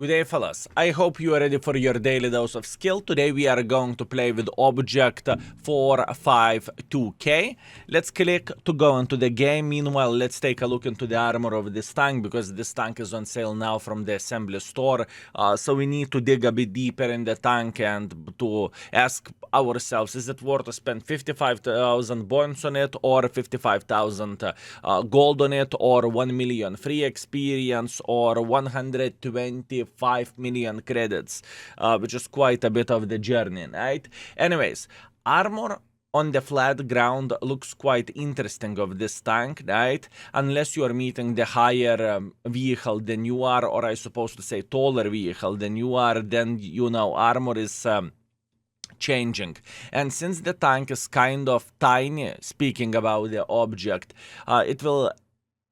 Good day, fellas. I hope you are ready for your daily dose of skill. Today we are going to play with Object 452K. Let's click to go into the game. Meanwhile, let's take a look into the armor of this tank, because this tank is on sale now from the assembly store. So we need to dig a bit deeper in the tank and to ask ourselves, is it worth to spend 55,000 points on it, or 55,000 gold on it, or 1 million free experience, or 125 million credits, which is quite a bit of the journey, right? Anyways, armor on the flat ground looks quite interesting of this tank, right? Unless you are meeting the higher vehicle than you are, or I suppose to say taller vehicle than you are, then you know armor is changing. And since the tank is kind of tiny, speaking about the object, it will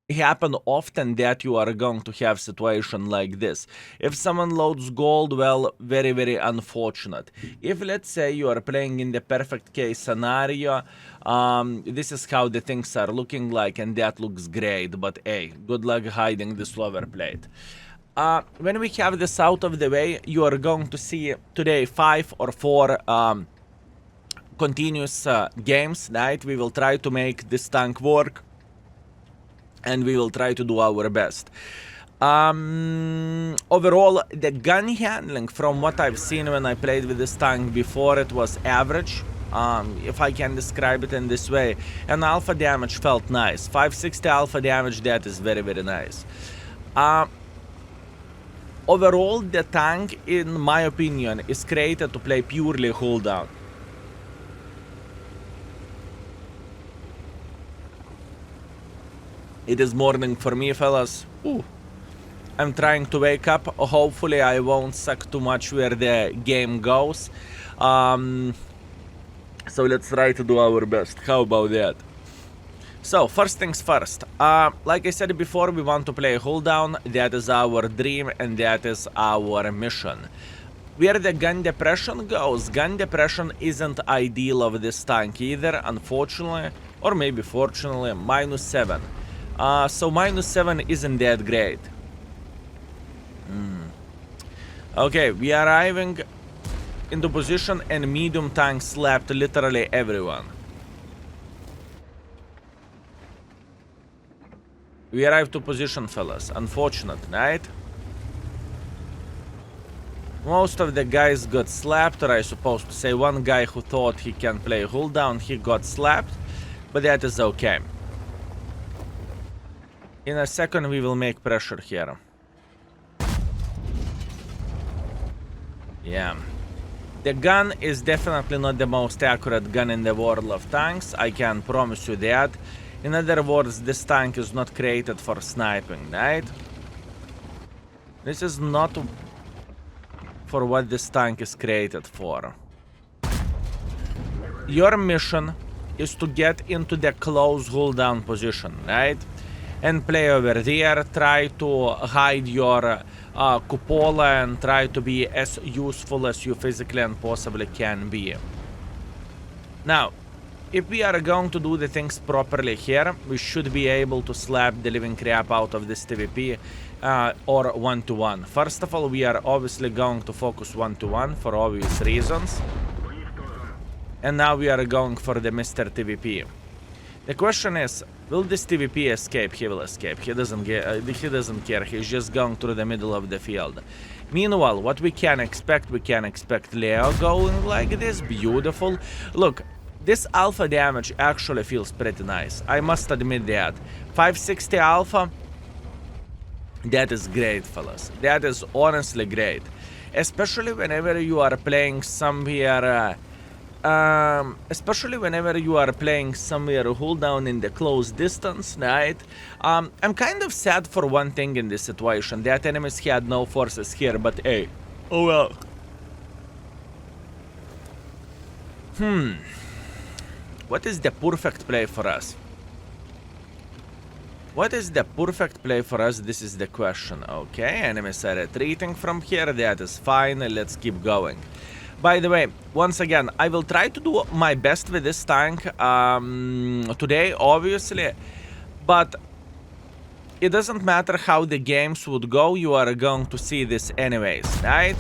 happen often that you are going to have situation like this. If someone loads gold, well, very, very unfortunate. If, let's say, you are playing in the perfect case scenario, this is how the things are looking like, and that looks great, but hey, good luck hiding this lower plate. When we have this out of the way, you are going to see today 5 or 4 continuous games, right? We will try to make this tank work, and we will try to do our best. Overall, the gun handling, from what I've seen when I played with this tank before, it was average, if I can describe it in this way. And alpha damage felt nice. 560 alpha damage, that is very, very nice. Overall, the tank, in my opinion, is created to play purely hold down. It is morning for me, fellas. Ooh. I'm trying to wake up. Hopefully I won't suck too much where the game goes. So let's try to do our best. How about that? So, first things first. Like I said before, we want to play hold down. That is our dream, and that is our mission. Where the gun depression goes, gun depression isn't ideal of this tank either, unfortunately. Or maybe fortunately, -7. So -7 isn't that great. Okay, we are arriving into position, and medium tank slapped literally everyone. We arrived to position, fellas. Unfortunate, right? Most of the guys got slapped, or I suppose to say one guy who thought he can play hold down, he got slapped, but that is okay. In a second, we will make pressure here. Yeah. The gun is definitely not the most accurate gun in the world of tanks, I can promise you that. In other words, this tank is not created for sniping, right? This is not for what this tank is created for. Your mission is to get into the close hold down position, right? And play over there, try to hide your cupola, and try to be as useful as you physically and possibly can be. Now, if we are going to do the things properly here, we should be able to slap the living crap out of this TVP or 1-to-1. First of all, we are obviously going to focus 1-to-1 for obvious reasons. And now we are going for the Mr. TVP. The question is, will this TVP escape? He will escape. He doesn't care. He's just going through the middle of the field. Meanwhile, what we can expect Leo going like this. Beautiful. Look, this alpha damage actually feels pretty nice. I must admit that. 560 alpha, that is great, fellas. That is honestly great. Especially whenever you are playing somewhere... hold down in the close distance, right? I'm kind of sad for one thing in this situation, that enemies had no forces here, but hey, oh well. What is the perfect play for us? What is the perfect play for us? This is the question. Okay, enemies are retreating from here, that is fine, let's keep going. By the way, once again, I will try to do my best with this tank today, obviously, but it doesn't matter how the games would go, you are going to see this anyways, right?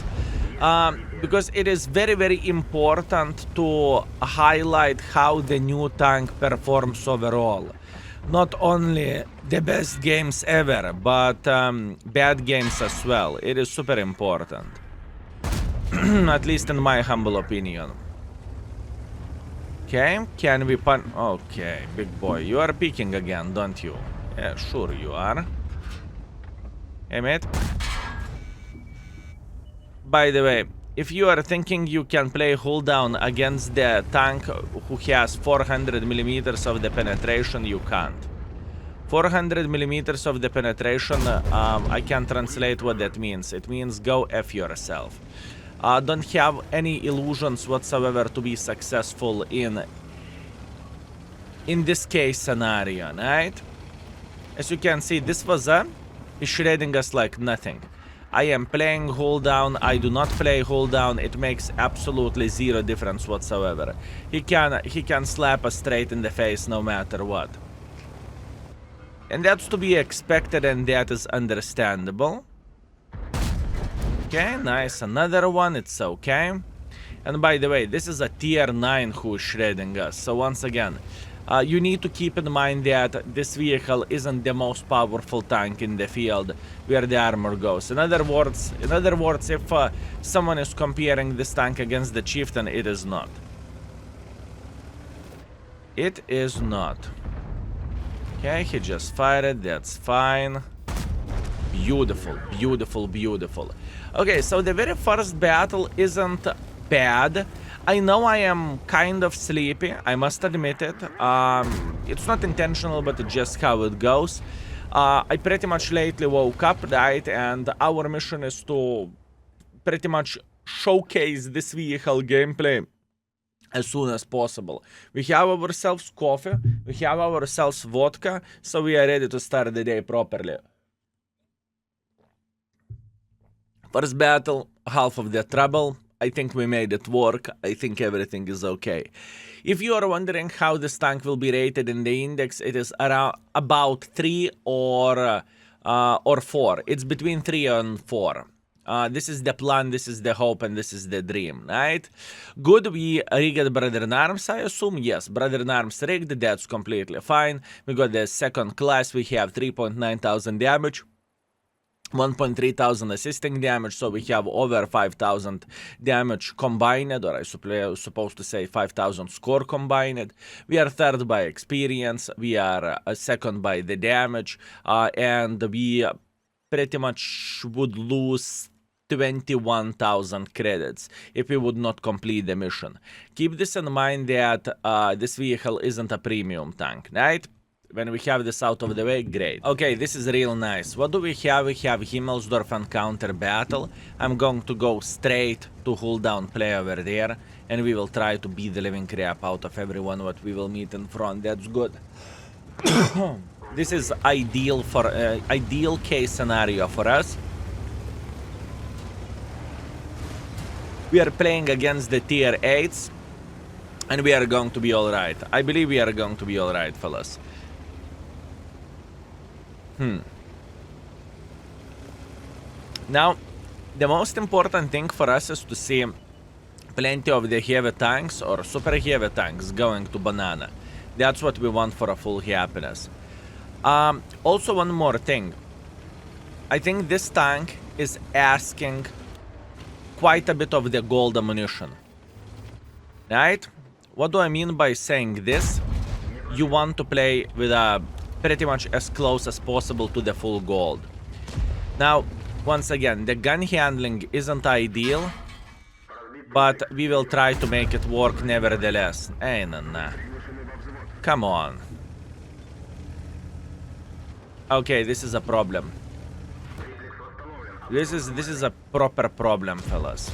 Because it is very, very important to highlight how the new tank performs overall. Not only the best games ever, but bad games as well. It is super important. At least in my humble opinion. Okay, can we pun... Okay, big boy. You are peeking again, don't you? Yeah, sure you are. Hey, mate. By the way, if you are thinking you can play hold down against the tank who has 400 millimeters of the penetration, you can't. 400 millimeters of the penetration, I can translate what that means. It means go F yourself. Don't have any illusions whatsoever to be successful in this case scenario, right? As you can see, this was is shredding us like nothing. I am playing hold down, I do not play hold down, it makes absolutely zero difference whatsoever. He can slap us straight in the face no matter what. And that's to be expected, and that is understandable. Okay, nice, another one, it's okay. And by the way, this is a tier 9 who is shredding us, so once again, you need to keep in mind that this vehicle isn't the most powerful tank in the field where the armor goes. In other words, if someone is comparing this tank against the Chieftain, it is not. It is not. Okay, he just fired, that's fine. Beautiful, beautiful, beautiful. Okay, so the very first battle isn't bad. I know I am kind of sleepy, I must admit it. It's not intentional, but it's just how it goes. I pretty much lately woke up, right? And our mission is to pretty much showcase this vehicle gameplay as soon as possible. We have ourselves coffee, we have ourselves vodka, so we are ready to start the day properly. First battle, half of the trouble. I think we made it work. I think everything is okay. If you are wondering how this tank will be rated in the index, it is around about 3 or 4. It's between 3 and 4. This is the plan, this is the hope, and this is the dream, right? Good, we rigged Brother in Arms, I assume? Yes, Brother in Arms rigged, that's completely fine. We got the second class, we have 3.9 thousand damage. 1.3 thousand assisting damage, so we have over 5,000 damage combined, or I supposed to say 5,000 score combined. We are third by experience, we are second by the damage, and we pretty much would lose 21,000 credits if we would not complete the mission. Keep this in mind that this vehicle isn't a premium tank, right? When we have this out of the way, great. Okay, this is real nice. What do we have? We have Himmelsdorf encounter battle. I'm going to go straight to hold down play over there, and we will try to beat the living crap out of everyone what we will meet in front. That's good. This is ideal for ideal case scenario for us. We are playing against the tier 8s, and we are going to be alright. I believe we are going to be alright, fellas. Now, the most important thing for us is to see plenty of the heavy tanks or super heavy tanks going to banana. That's what we want for a full happiness. Also, one more thing. I think this tank is asking quite a bit of the gold ammunition. Right? What do I mean by saying this? You want to play with a pretty much as close as possible to the full gold. Now, once again, the gun handling isn't ideal, but we will try to make it work nevertheless. Hey, nah. Come on. Okay, this is a problem. This is a proper problem, fellas.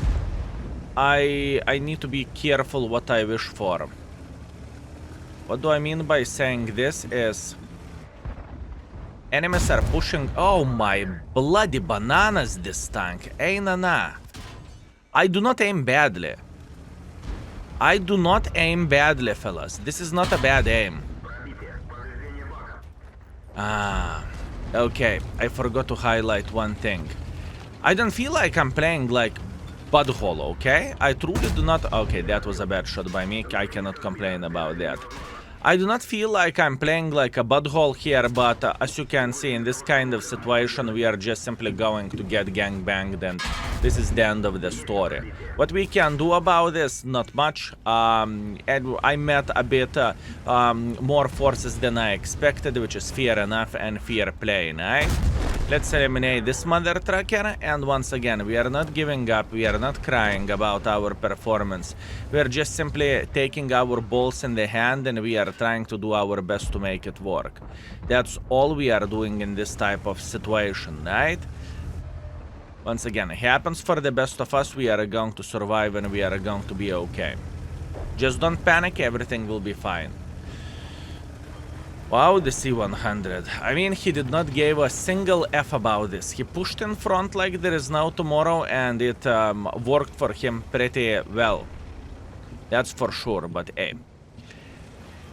I need to be careful what I wish for. What do I mean by saying this is enemies are pushing. Oh my bloody bananas, this tank. Hey, nah. I do not aim badly. I do not aim badly, fellas. This is not a bad aim. Okay, I forgot to highlight one thing. I don't feel like I'm playing like Butthole, okay? I truly do not... Okay, that was a bad shot by me. I cannot complain about that. I do not feel like I'm playing like a butthole here, but as you can see, in this kind of situation, we are just simply going to get gangbanged, and this is the end of the story. What we can do about this, not much. And I met a bit more forces than I expected, which is fair enough and fair play, right? Let's eliminate this mother trucker, and once again, we are not giving up, we are not crying about our performance. We are just simply taking our balls in the hand and we are trying to do our best to make it work. That's all we are doing in this type of situation, right? Once again, it happens for the best of us, we are going to survive and we are going to be okay. Just don't panic, everything will be fine. Wow, the C-100. I mean, he did not give a single F about this. He pushed in front like there is no tomorrow, and it worked for him pretty well. That's for sure, but hey.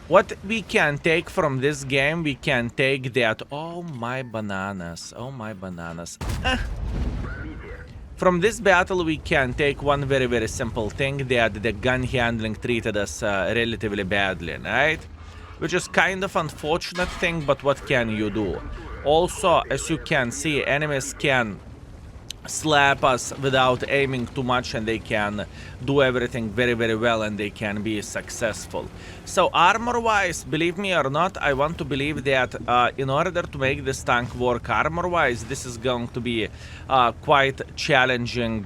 What we can take from this game, we can take that... Oh my bananas, oh my bananas. From this battle, we can take one very, very simple thing, that the gun handling treated us relatively badly, right? Which is kind of unfortunate thing, but what can you do? Also, as you can see, enemies can slap us without aiming too much, and they can do everything very, very well, and they can be successful. So armor-wise, believe me or not, I want to believe that in order to make this tank work armor-wise, this is going to be quite challenging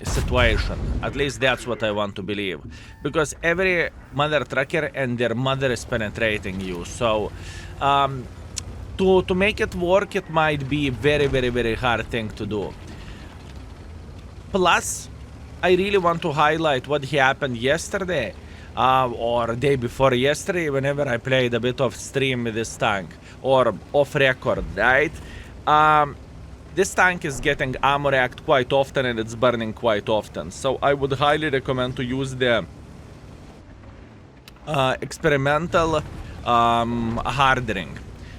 situation. At least that's what I want to believe. Because every mother trucker and their mother is penetrating you. So to make it work, it might be very, very, very hard thing to do. Plus, I really want to highlight what happened yesterday, or day before yesterday, whenever I played a bit of stream with this tank, or off record, right? This tank is getting ammo racked quite often, and it's burning quite often. So I would highly recommend to use the experimental hardening.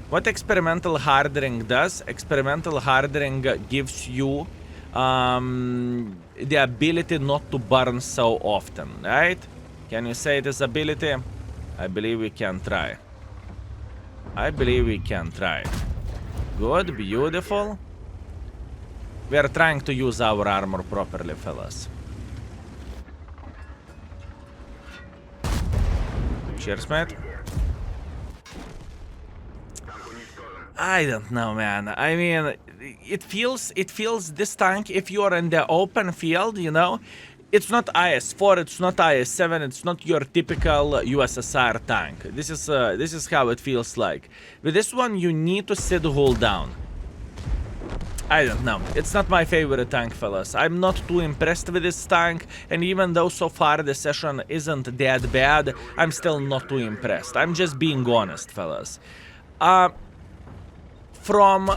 What experimental hardening does? Experimental hardening gives you the ability not to burn so often, right? Can you say this ability? I believe we can try. I believe we can try. Good, beautiful. We are trying to use our armor properly, fellas. Cheers, mate. I don't know, man. I mean, it feels this tank, if you're in the open field, you know, it's not IS-4, it's not IS-7, it's not your typical USSR tank. This is how it feels like. With this one, you need to sit hold down. I don't know. It's not my favorite tank, fellas. I'm not too impressed with this tank, and even though so far the session isn't that bad, I'm still not too impressed. I'm just being honest, fellas. From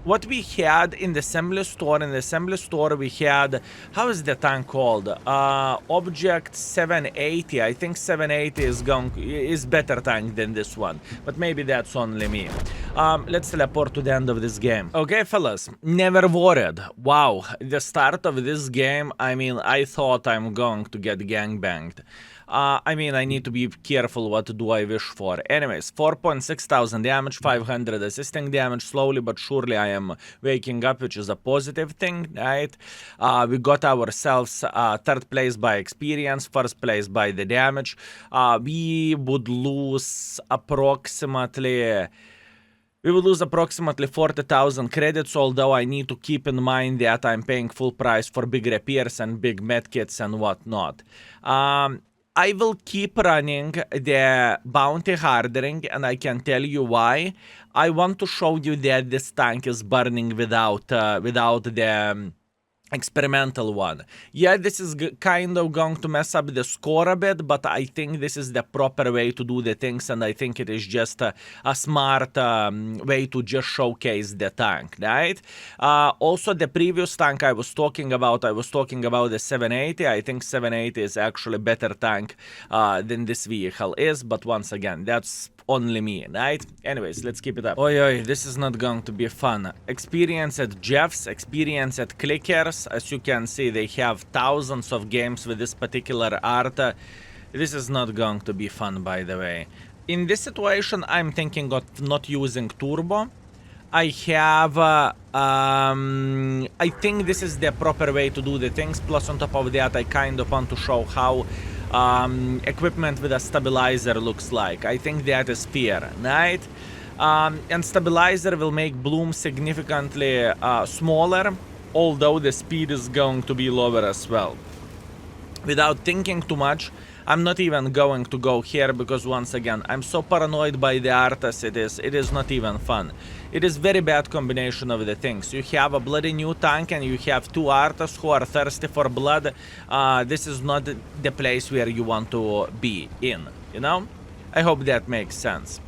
what we had in the assembly store, we had, how is the tank called? Object 780. I think 780 is better tank than this one, but maybe that's only me. Let's teleport to the end of this game. Okay, fellas, never worried. Wow, the start of this game, I mean, I thought I'm going to get gangbanged. I mean, I need to be careful what do I wish for. Anyways, 4,600 damage, 500 assisting damage. Slowly but surely I am waking up, which is a positive thing, right? We got ourselves third place by experience, first place by the damage. We would lose approximately 40,000 credits, although I need to keep in mind that I'm paying full price for big repairs and big medkits and whatnot. I will keep running the bounty hardening, and I can tell you why. I want to show you that this tank is burning without the experimental one. Yeah, this is kind of going to mess up the score a bit, but I think this is the proper way to do the things, and I think it is just a smart way to just showcase the tank, right? Also, the previous tank I was talking about the 780. I think 780 is actually a better tank than this vehicle is, but once again, that's only me, right? Anyways, let's keep it up. Oi, this is not going to be fun. Experience at Jeff's, experience at Clickers. As you can see, they have thousands of games with this particular art. This is not going to be fun, by the way. In this situation, I'm thinking of not using turbo. I have, I think this is the proper way to do the things. Plus, on top of that, I kind of want to show how equipment with a stabilizer looks like. I think that is fair, right? And stabilizer will make bloom significantly smaller, although the speed is going to be lower as well. Without thinking too much, I'm not even going to go here because once again, I'm so paranoid by the artist, it is not even fun. It is very bad combination of the things. You have a bloody new tank and you have two artists who are thirsty for blood. This is not the place where you want to be in, you know? I hope that makes sense.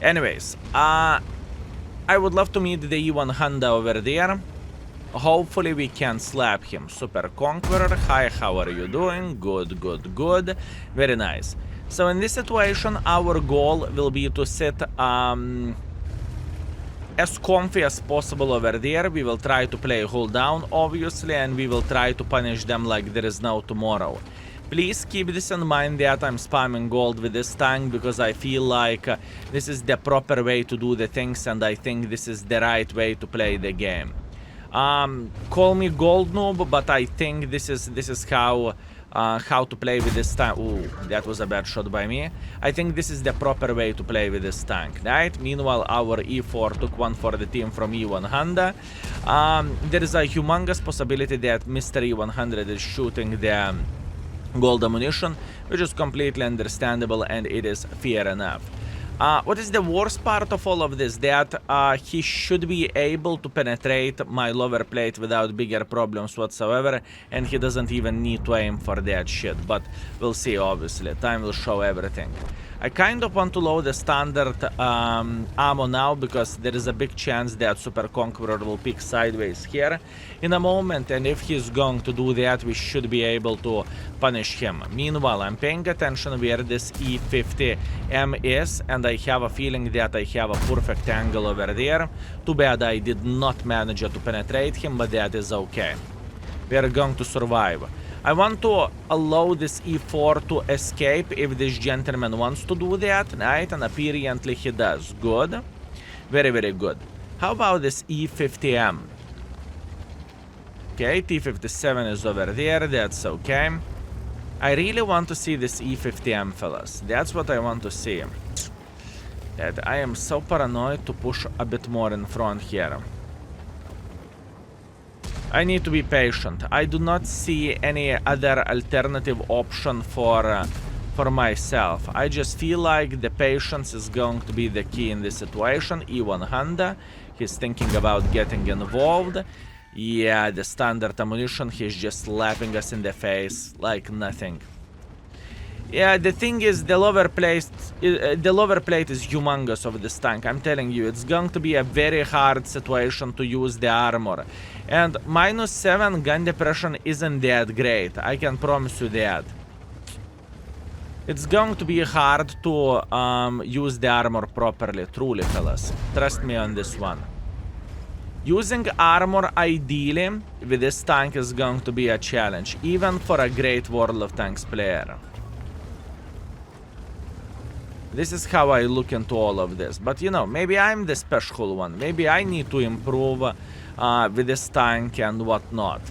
Anyways, I would love to meet the E1 Honda over there. Hopefully we can slap him. Super Conqueror, hi, how are you doing? Good, good, good. Very nice. So in this situation, our goal will be to sit as comfy as possible over there. We will try to play hold down, obviously, and we will try to punish them like there is no tomorrow. Please keep this in mind that I'm spamming gold with this tank because I feel like this is the proper way to do the things, and I think this is the right way to play the game. Call me gold noob, but I think this is how to play with this tank. Ooh, that was a bad shot by me. I think this is the proper way to play with this tank, right? Meanwhile, our E4 took one for the team from E1 Honda. There is a humongous possibility that Mr. E100 is shooting the gold ammunition, which is completely understandable and it is fair enough. What is the worst part of all of this? That he should be able to penetrate my lower plate without bigger problems whatsoever, and he doesn't even need to aim for that shit, but we'll see, obviously. Time will show everything. I kind of want to load the standard ammo now, because there is a big chance that Super Conqueror will pick sideways here in a moment, and if he's going to do that, we should be able to punish him. Meanwhile, I'm paying attention where this E50M is, and I have a feeling that I have a perfect angle over there. Too bad I did not manage to penetrate him, but that is okay. We are going to survive. I want to allow this E4 to escape if this gentleman wants to do that, right? And apparently he does. Good. Very, very good. How about this E50M? Okay, T57 is over there. That's okay. I really want to see this E50M, fellas. That's what I want to see. That I am so paranoid to push a bit more in front here. I need to be patient. I do not see any other alternative option for myself. I just feel like the patience is going to be the key in this situation. E1 Honda, he's thinking about getting involved. Yeah, the standard ammunition, he's just slapping us in the face like nothing. Yeah, the thing is, the lower plate is humongous of this tank. I'm telling you, it's going to be a very hard situation to use the armor. And -7 gun depression isn't that great, I can promise you that. It's going to be hard to use the armor properly, truly, fellas. Trust me on this one. Using armor, ideally, with this tank is going to be a challenge, even for a great World of Tanks player. This is how I look into all of this. But, you know, maybe I'm the special one. Maybe I need to improve with this tank and whatnot.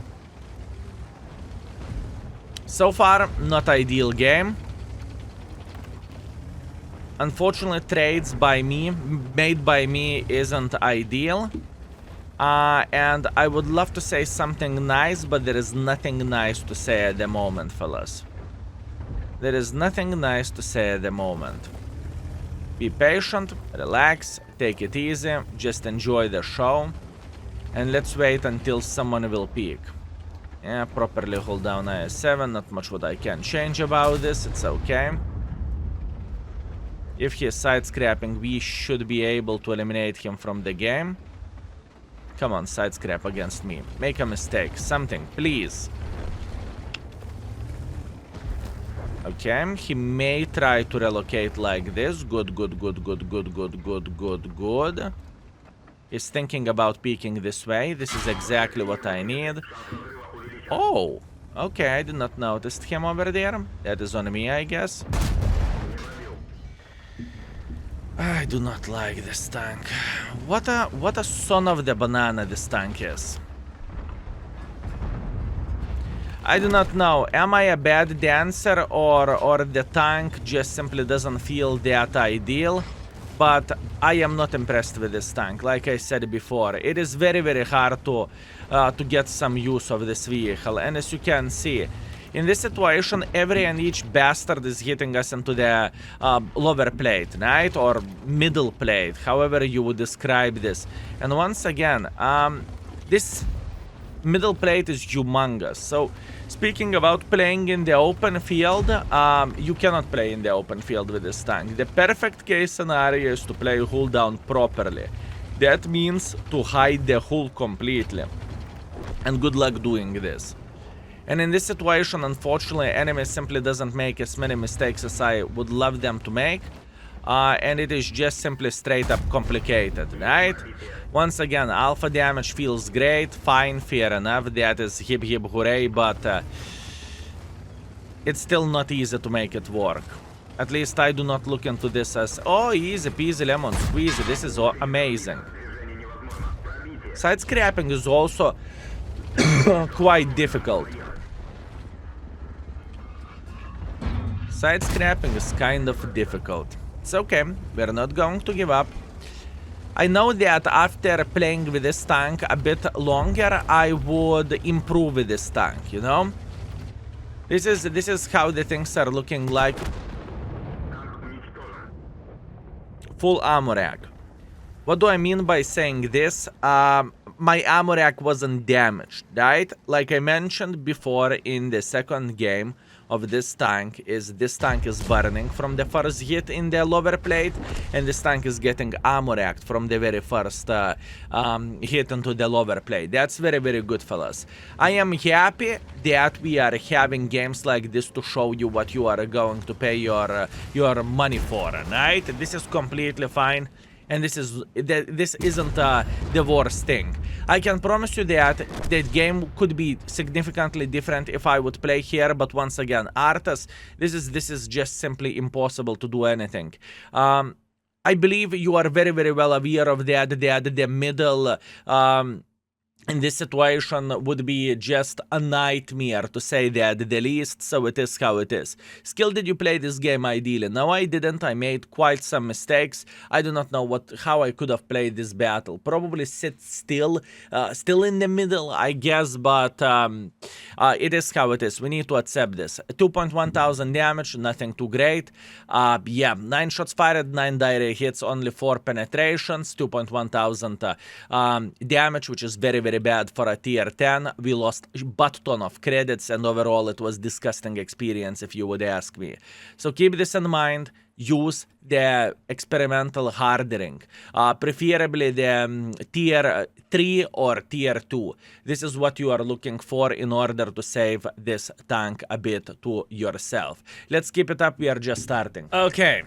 So far, not ideal game. Unfortunately, trades made by me isn't ideal. And I would love to say something nice, but there is nothing nice to say at the moment, fellas. There is nothing nice to say at the moment. Be patient, relax, take it easy, just enjoy the show, and let's wait until someone will peek. Yeah, properly hold down IS-7, not much what I can change about this, it's okay. If he is side-scrapping, we should be able to eliminate him from the game. Come on, side-scrap against me. Make a mistake, something, please. Okay, he may try to relocate like this. Good. He's thinking about peeking this way. This is exactly what I need. Oh, okay, I did not notice him over there. That is on me, I guess. I do not like this tank. What a son of the banana this tank is. I do not know. Am I a bad dancer or the tank just simply doesn't feel that ideal? But I am not impressed with this tank. Like I said before, it is very hard to get some use of this vehicle. And as you can see, in this situation, every and each bastard is hitting us into the lower plate, right? Or middle plate, however you would describe this. And once again, this middle plate is humongous. So, speaking about playing in the open field, you cannot play in the open field with this tank. The perfect case scenario is to play hull down properly. That means to hide the hull completely. And good luck doing this. And in this situation, unfortunately, enemy simply doesn't make as many mistakes as I would love them to make. And it is just simply straight up complicated, right? Once again, alpha damage feels great, fine, fair enough, that is hip hooray, but it's still not easy to make it work. At least I do not look into this as, oh, easy peasy lemon squeezy, this is amazing. Side scrapping is also quite difficult. Side scrapping is kind of difficult. It's okay, we're not going to give up. I know that after playing with this tank a bit longer, I would improve with this tank, you know? This is how the things are looking like. Full ammo rack. What do I mean by saying this? My ammo rack wasn't damaged, right? Like I mentioned before in the second game of this tank is burning from the first hit in the lower plate, and this tank is getting ammo racked from the very first hit into the lower plate. That's very good, fellas. I am happy that we are having games like this to show you what you are going to pay your money for, right? This is completely fine. And this isn't the worst thing. I can promise you that the game could be significantly different if I would play here. But once again, Arthas, this is just simply impossible to do anything. I believe you are very well aware of that. The middle. In this situation would be just a nightmare, to say that the least, so it is how it is. Skill, did you play this game ideally? No, I didn't. I made quite some mistakes. I do not know how I could have played this battle. Probably sit still in the middle, I guess, but it is how it is. We need to accept this. 2,100 damage, nothing too great. Yeah, 9 shots fired, 9 direct hits, only 4 penetrations, 2,100 damage, which is very bad for a tier 10. We lost a butt ton of credits, and overall it was disgusting experience if you would ask me. So keep this in mind. Use the experimental hardening, preferably the tier 3 or tier 2. This is what you are looking for in order to save this tank a bit to yourself. Let's keep it up, we are just starting. Okay,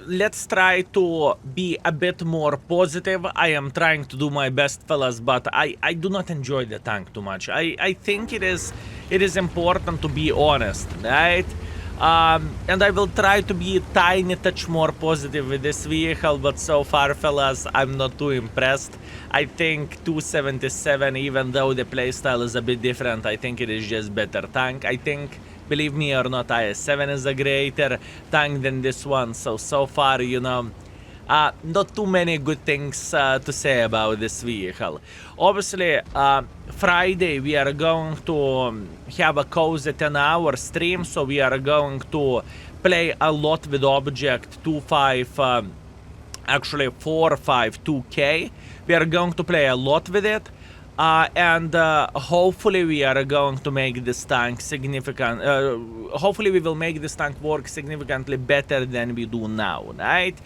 let's try to be a bit more positive. I am trying to do my best, fellas, but I do not enjoy the tank too much. I think it is important to be honest, right? And I will try to be a tiny touch more positive with this vehicle, but so far, fellas, I'm not too impressed. I think 277, even though the playstyle is a bit different, I think it is just better tank. I think, believe me or not, IS-7 is a greater tank than this one, so far, you know, not too many good things to say about this vehicle. Obviously, Friday we are going to have a cozy 10-hour stream, so we are going to play a lot with Object 2.5, actually 4.5 2K. We are going to play a lot with it. And hopefully we are going to make this tank significant. Hopefully we will make this tank work significantly better than we do now, right?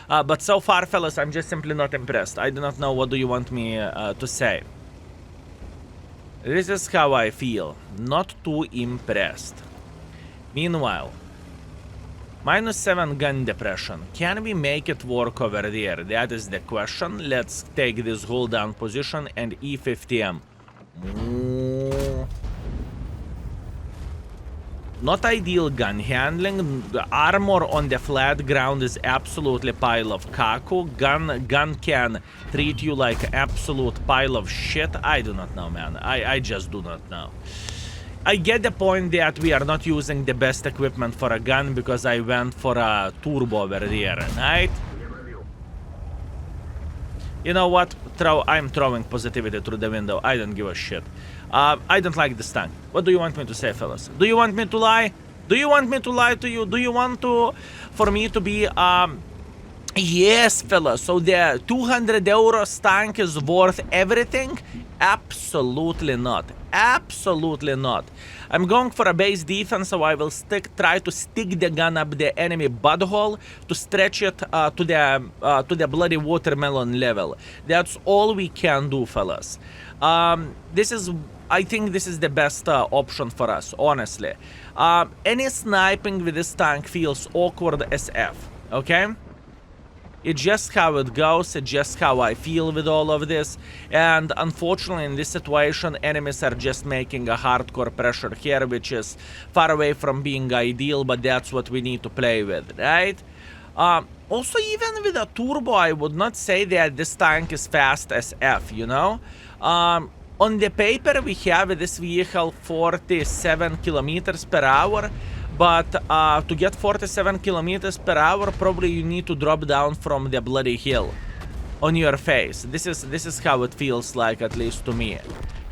But so far, fellas, I'm just simply not impressed. I do not know what do you want me to say. This is how I feel. Not too impressed. Meanwhile, -7 gun depression. Can we make it work over there? That is the question. Let's take this hold down position and E50M. Not ideal gun handling. The armor on the flat ground is absolutely pile of kaku. Gun can treat you like absolute pile of shit. I do not know, man. I just do not know. I get the point that we are not using the best equipment for a gun because I went for a turbo over there, right? You know what? I'm throwing positivity through the window. I don't give a shit. I don't like this tank. What do you want me to say, fellas? Do you want me to lie? Do you want me to lie to you? Do you want for me to be yes, fellas. So the 200 euros tank is worth everything? Absolutely not. Absolutely not. I'm going for a base defense, so I will try to stick the gun up the enemy butthole to stretch it to the bloody watermelon level. That's all we can do, fellas. I think this is the best option for us, honestly. Any sniping with this tank feels awkward as F, okay? It's just how it goes, it's just how I feel with all of this. And unfortunately, in this situation, enemies are just making a hardcore pressure here, which is far away from being ideal, but that's what we need to play with, right? Also, even with a turbo, I would not say that this tank is fast as F, you know? On the paper, we have this vehicle 47 kilometers per hour. But to get 47 kilometers per hour, probably you need to drop down from the bloody hill on your face. This is how it feels like, at least to me.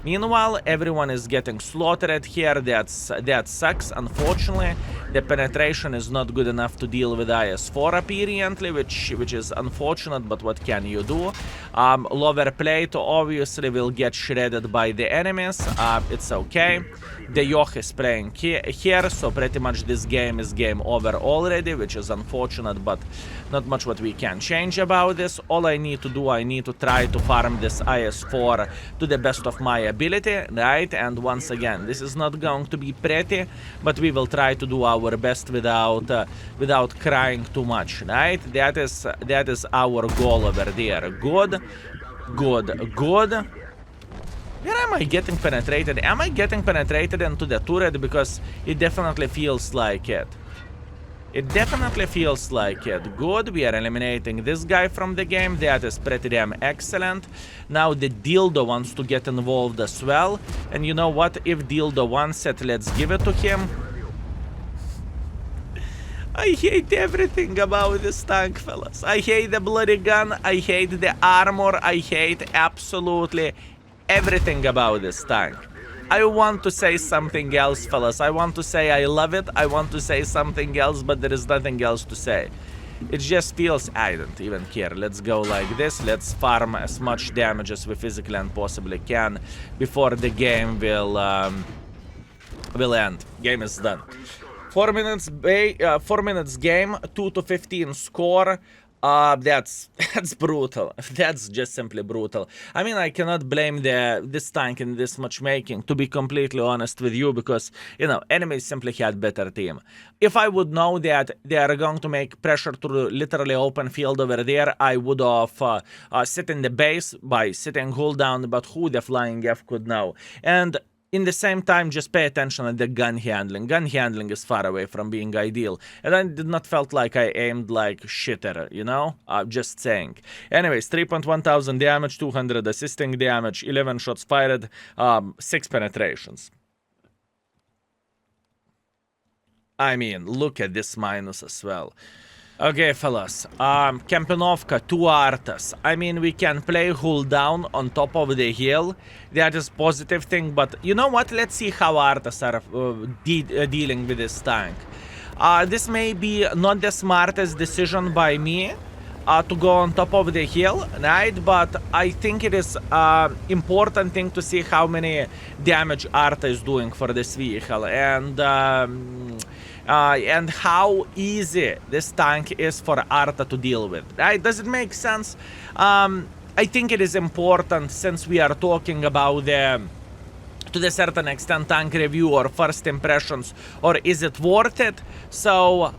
Meanwhile, everyone is getting slaughtered here. That sucks, unfortunately. The penetration is not good enough to deal with IS-4 apparently, which is unfortunate, but what can you do? Lower plate obviously will get shredded by the enemies. It's okay. The Yoch is playing here, so pretty much this game is game over already, which is unfortunate, but not much what we can change about this. All I need to do, I need to try to farm this IS-4 to the best of my ability, right? And once again, this is not going to be pretty, but we will try to do our best without crying too much, right? That is our goal over there. Good. Where am I getting penetrated? Am I getting penetrated into the turret? Because it definitely feels like it. It definitely feels like it. Good, we are eliminating this guy from the game. That is pretty damn excellent. Now the Dildo wants to get involved as well. And you know what? If Dildo wants it, let's give it to him. I hate everything about this tank, fellas. I hate the bloody gun. I hate the armor. I hate absolutely everything about this tank. I want to say something else, fellas. I want to say I love it. I want to say something else, but there is nothing else to say. It just feels... I don't even care. Let's go like this. Let's farm as much damage as we physically and possibly can before the game will end. Game is done. 4 minutes game, 2-15 score. That's brutal. That's just simply brutal. I mean, I cannot blame this tank in this matchmaking, to be completely honest with you, because, you know, enemies simply had better team. If I would know that they are going to make pressure to literally open field over there, I would have sit in the base by sitting hold down, but who the flying F could know? And in the same time, just pay attention at the gun handling. Gun handling is far away from being ideal. And I did not felt like I aimed like shitter, you know? Just saying. Anyways, 3,100 damage, 200 assisting damage, 11 shots fired, 6 penetrations. I mean, look at this minus as well. Okay, fellas, Kempenovka, 2 Artas. I mean, we can play hold down on top of the hill. That is positive thing, but you know what? Let's see how Artas are dealing with this tank. This may be not the smartest decision by me, to go on top of the hill, right? But I think it is important thing to see how many damage Arta is doing for this vehicle, and how easy this tank is for Arta to deal with, right? Does it make sense? I think it is important, since we are talking about the, to the certain extent, tank review or first impressions, or is it worth it? So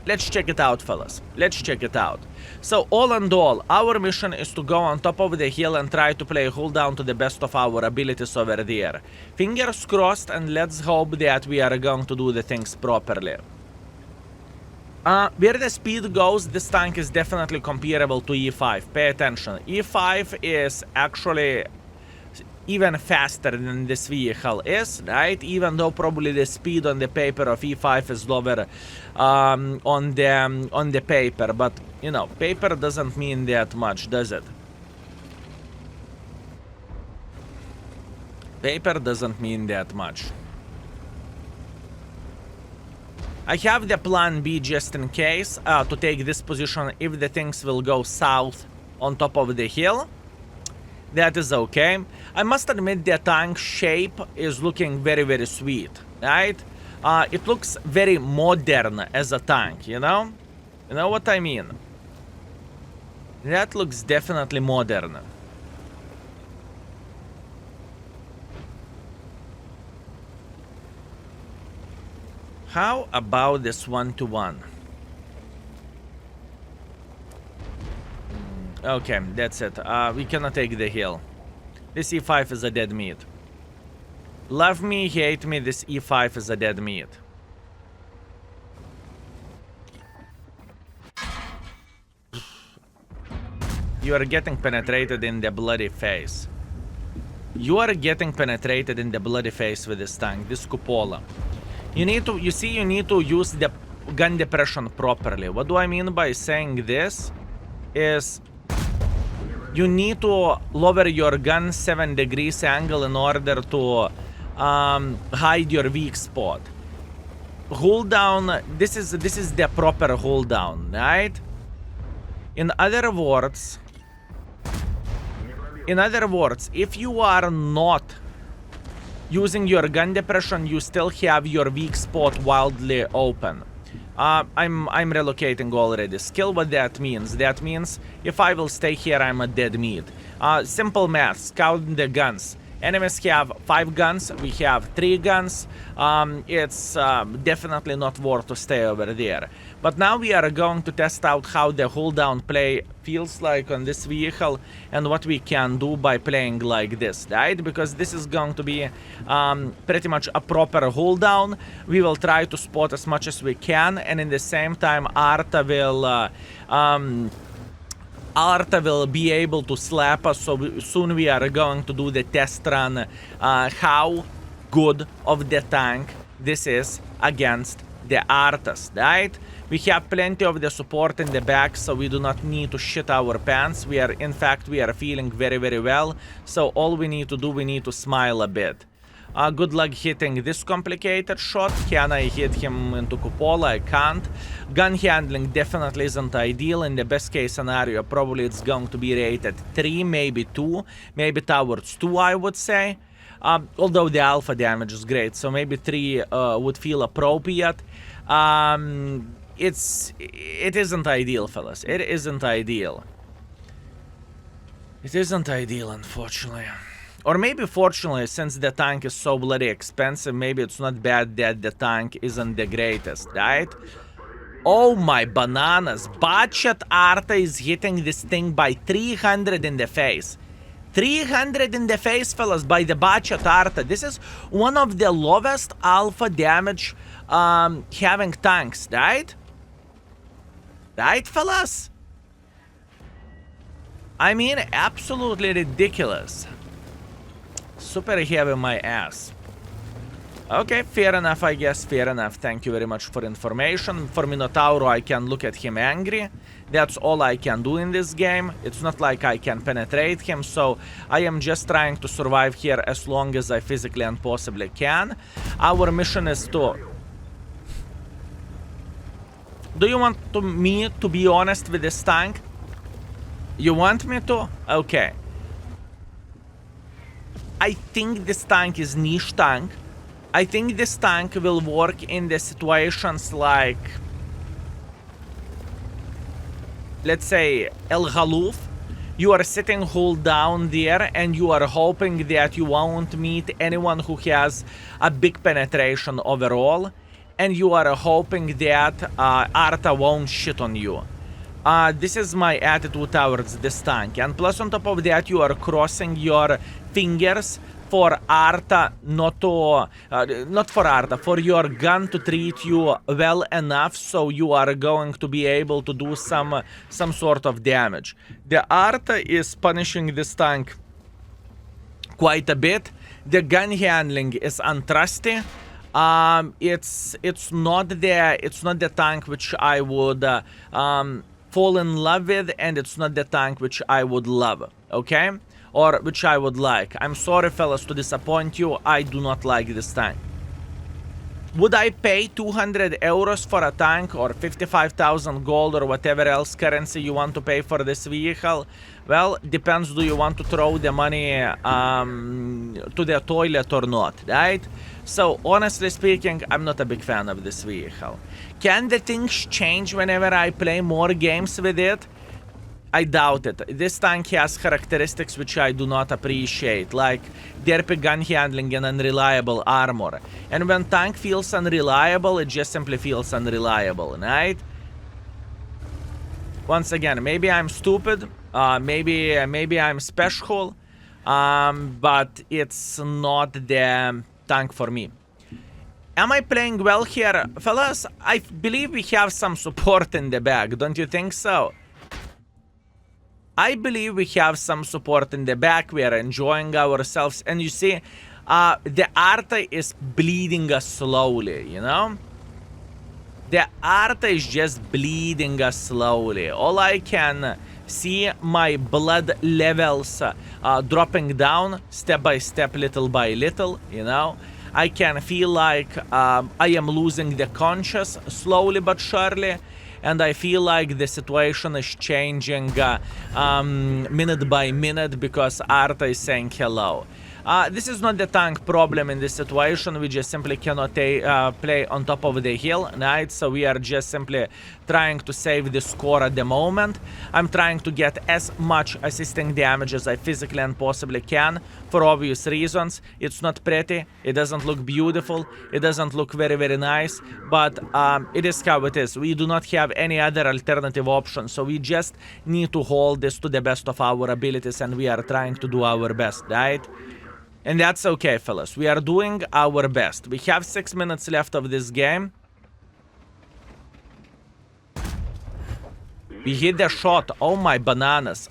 let's check it out, fellas. Let's check it out. So all in all, our mission is to go on top of the hill and try to play hold down to the best of our abilities over there. Fingers crossed, and let's hope that we are going to do the things properly. Where the speed goes, this tank is definitely comparable to E5. Pay attention. E5 is actually even faster than this vehicle is, right? Even though probably the speed on the paper of E5 is lower on the paper, but you know, paper doesn't mean that much, does it? Paper doesn't mean that much. I have the plan B just in case to take this position if the things will go south on top of the hill. That is okay. I must admit the tank shape is looking very, very sweet, right? It looks very modern as a tank, you know? You know what I mean? That looks definitely modern. How about this 1-to-1? Okay, that's it. We cannot take the hill. This E5 is a dead meat. Love me, hate me, this E5 is a dead meat. You are getting penetrated in the bloody face. You are getting penetrated in the bloody face with this tank, this cupola. You need to, you see, you need to use the gun depression properly. What do I mean by saying this? Is you need to lower your gun 7 degrees angle in order to hide your weak spot. Hold down, this is the proper hold down, right? In other words, if you are not using your gun depression, you still have your weak spot wildly open. I'm relocating already. Skill what that means. That means if I will stay here, I'm a dead meat. Simple math. Count the guns. Enemies have 5 guns. We have 3 guns. It's definitely not worth to stay over there. But now we are going to test out how the hold down play feels like on this vehicle and what we can do by playing like this, right? Because this is going to be pretty much a proper hold down. We will try to spot as much as we can, and in the same time Arta will be able to slap us, so soon we are going to do the test run how good of the tank this is against the Artas, right? We have plenty of the support in the back, so we do not need to shit our pants. In fact, we are feeling very, very well. So all we need to do, we need to smile a bit. Good luck hitting this complicated shot. Can I hit him into cupola? I can't. Gun handling definitely isn't ideal. In the best case scenario, probably it's going to be rated 3, maybe 2, maybe towards 2, I would say. Although the alpha damage is great, so maybe 3 would feel appropriate. It isn't ideal, fellas. It isn't ideal. It isn't ideal, unfortunately. Or maybe fortunately, since the tank is so bloody expensive, maybe it's not bad that the tank isn't the greatest, right? Oh my bananas. Budget Arta is hitting this thing by 300 in the face. 300 in the face, fellas, by the budget Arta. This is one of the lowest alpha damage having tanks, right? Right, fellas? I mean, absolutely ridiculous. Super heavy my ass. Okay, fair enough, I guess, fair enough. Thank you very much for information. For Minotauro, I can look at him angry. That's all I can do in this game. It's not like I can penetrate him, so I am just trying to survive here as long as I physically and possibly can. Our mission is to... Do you want me to be honest with this tank? You want me to? Okay. I think this tank is niche tank. I think this tank will work in the situations like, let's say, El Khalouf. You are sitting hold down there and you are hoping that you won't meet anyone who has a big penetration overall, and you are hoping that Arta won't shit on you. This is my attitude towards this tank, and plus on top of that you are crossing your fingers for Arta not for Arta, for your gun to treat you well enough so you are going to be able to do some sort of damage. The Arta is punishing this tank quite a bit. The gun handling is untrusty. It's not the tank which I would fall in love with, and it's not the tank which I would love, okay? Or which I would like. I'm sorry, fellas, to disappoint you. I do not like this tank. Would I pay 200 euros for a tank, or 55,000 gold, or whatever else currency you want to pay for this vehicle? Well, depends, do you want to throw the money to the toilet or not, right? So, honestly speaking, I'm not a big fan of this vehicle. Can the things change whenever I play more games with it? I doubt it. This tank has characteristics which I do not appreciate, like derpy gun handling and unreliable armor. And when tank feels unreliable, it just simply feels unreliable, right? Once again, maybe I'm stupid, maybe I'm special, but it's not the tank for me. Am I playing well here? Fellas, I believe we have some support in the back, don't you think so? I believe we have some support in the back, we are enjoying ourselves, and you see, the Arta is bleeding us slowly, you know? The Arta is just bleeding us slowly. All I can see, my blood levels dropping down step by step, little by little, you know? I can feel like I am losing the conscious slowly but surely. And I feel like the situation is changing minute by minute because Arta is saying hello. This is not the tank problem in this situation. We just simply cannot play on top of the hill, right? So we are just simply trying to save the score at the moment. I'm trying to get as much assisting damage as I physically and possibly can for obvious reasons. It's not pretty. It doesn't look beautiful. It doesn't look very, very nice. But it is how it is. We do not have any other alternative option. So we just need to hold this to the best of our abilities, and we are trying to do our best, right? And that's okay, fellas. We are doing our best. We have 6 minutes left of this game. We hit the shot. Oh my bananas.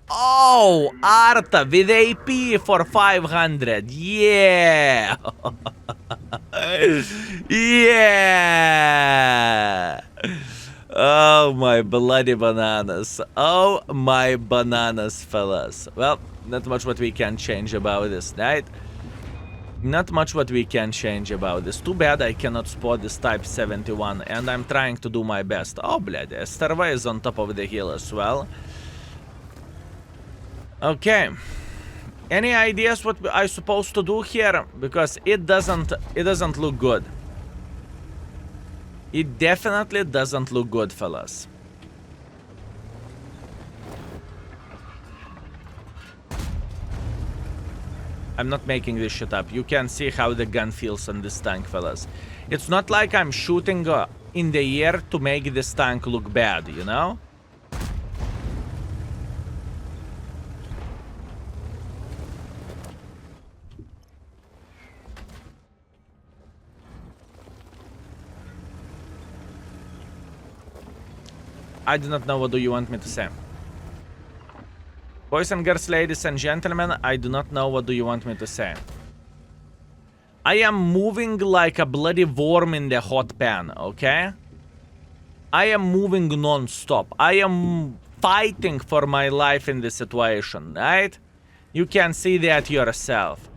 Oh, Arta with AP for 500. Yeah. Yeah. Oh my bloody bananas. Oh my bananas, fellas. Well, not much what we can change about this, right? Not much what we can change about this. Too bad I cannot spot this Type 71, and I'm trying to do my best. Oh, bloody. Starva is on top of the hill as well. Okay. Any ideas what I'm supposed to do here? Because it doesn't look good. It definitely doesn't look good, fellas. I'm not making this shit up. You can see how the gun feels on this tank, fellas. It's not like I'm shooting in the air to make this tank look bad, you know? I do not know what do you want me to say. Boys and girls, ladies and gentlemen, I do not know what do you want me to say. I am moving like a bloody worm in the hot pan, okay? I am moving non-stop. I am fighting for my life in this situation, right? You can see that yourself.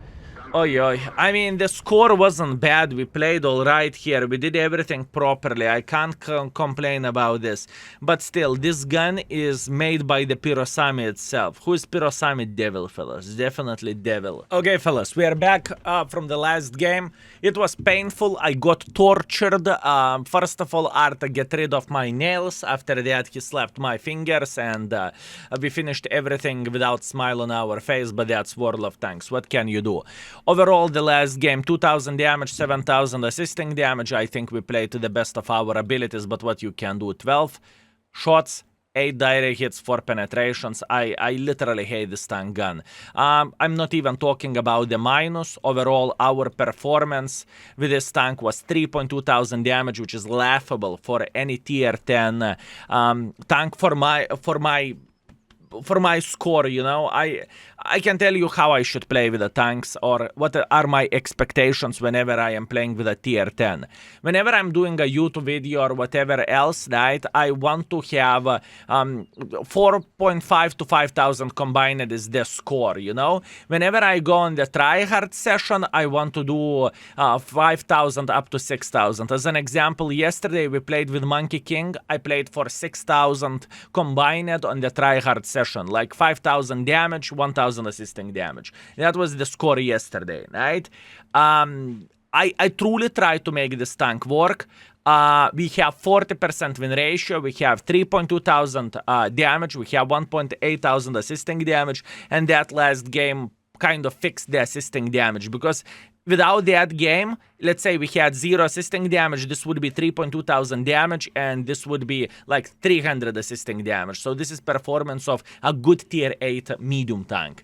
Oi, oi. I mean, the score wasn't bad. We played all right here. We did everything properly. I can't complain about this. But still, this gun is made by the Pirosami itself. Who is Pirosami? Devil, fellas. Definitely devil. Okay, fellas, we are back from the last game. It was painful. I got tortured. First of all, Arta get rid of my nails. After that, he slapped my fingers. And we finished everything without smile on our face. But that's World of Tanks. What can you do? Overall, the last game, 2,000 damage, 7,000 assisting damage. I think we played to the best of our abilities, but what you can do, 12 shots, 8 direct hits, 4 penetrations. I literally hate this tank gun. I'm not even talking about the minus. Overall, our performance with this tank was 3.2 thousand damage, which is laughable for any tier 10 tank for my score, you know. I can tell you how I should play with the tanks, or what are my expectations whenever I am playing with a tier 10. Whenever I'm doing a YouTube video or whatever else, right, I want to have 4.5 to 5,000 combined is the score, you know. Whenever I go on the tryhard session, I want to do 5,000 up to 6,000. As an example, yesterday we played with Monkey King. I played for 6,000 combined on the tryhard session, like 5,000 damage, 1,000 assisting damage. That was the score yesterday, right? I truly try to make this tank work. We have 40% win ratio, we have 3.2 thousand damage, we have 1.8 thousand assisting damage, and that last game kind of fixed the assisting damage, because without that game, let's say we had 0 assisting damage, this would be 3.2 thousand damage, and this would be like 300 assisting damage. So this is performance of a good tier 8 medium tank.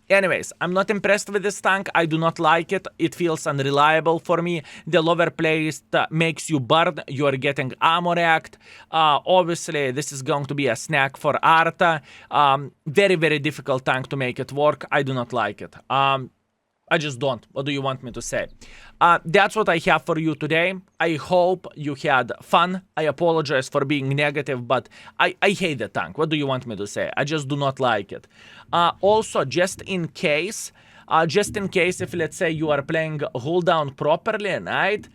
Anyways, I'm not impressed with this tank. I do not like it. It feels unreliable for me. The lower place makes you burn. You are getting ammo react. Obviously, this is going to be a snack for Arta. Very, very difficult tank to make it work. I do not like it. I just don't. What do you want me to say? That's what I have for you today. I hope you had fun. I apologize for being negative, but I hate the tank. What do you want me to say? I just do not like it. Also, just in case, if let's say you are playing hold down properly, right?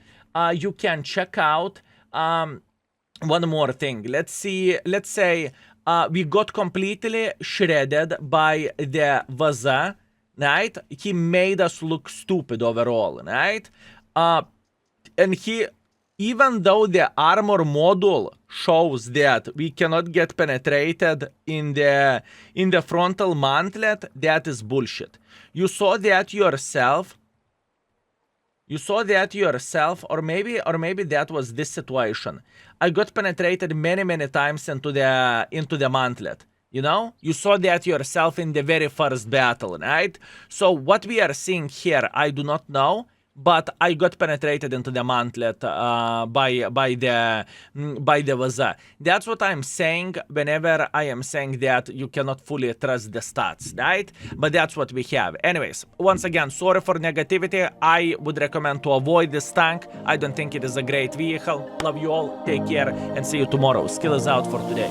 You can check out one more thing. Let's say we got completely shredded by the Vaza. Right? He made us look stupid overall, right? And he, even though the armor module shows that we cannot get penetrated in the frontal mantlet, that is bullshit. You saw that yourself. Or maybe that was this situation. I got penetrated many times into the mantlet. You know, you saw that yourself in the very first battle, right? So what we are seeing here, I do not know, but I got penetrated into the mantlet by the Vaza. That's what I'm saying whenever I am saying that you cannot fully trust the stats, right? But that's what we have. Anyways, once again, sorry for negativity. I would recommend to avoid this tank. I don't think it is a great vehicle. Love you all. Take care and see you tomorrow. Skill is out for today.